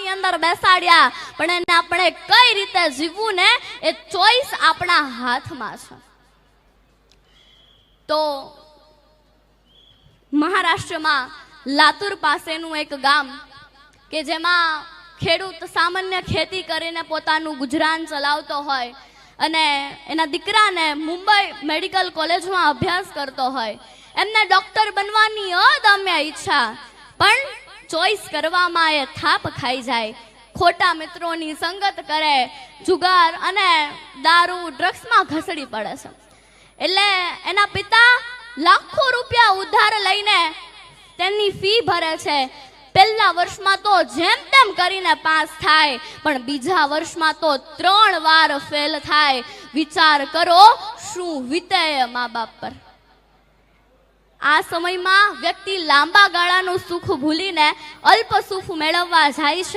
કારની અંદર બેસાડ્યા, પણ એને આપણે કઈ રીતે જીવવું ને એ ચોઈસ આપણા હાથમાં છે. તો મહારાષ્ટ્રમાં લાતુર પાસેનું એક ગામ કે જેમાં ખેડૂત સામાન્ય ખેતી કરીને પોતાનું ગુજરાન ચલાવતો હોય અને એના દીકરાને મુંબઈ મેડિકલ કોલેજમાં અભ્યાસ કરતો હોય, એમને ડોક્ટર બનવાની અદમ્ય ઈચ્છા, પણ ચોઈસ કરવામાં એ થાપ ખાઈ જાય, ખોટા મિત્રોની સંગત કરે, જુગાર અને દારૂ ડ્રગ્સમાં ઘસડી પડે છે. એટલે એના પિતા લાખો રૂપિયા ઉધાર લઈને તેની ફી ભરે છે. પહેલા વર્ષમાં તો જેમ તેમ કરીને પાસ થાય, પણ બીજા વર્ષમાં તો 3 વાર ફેલ થાય. વિચાર કરો શું વીતે મા બાપ પર. આ સમયમાં વ્યક્તિ લાંબા ગાળાનું સુખ ભૂલીને અલ્પ સુખ મેળવવા જાય છે.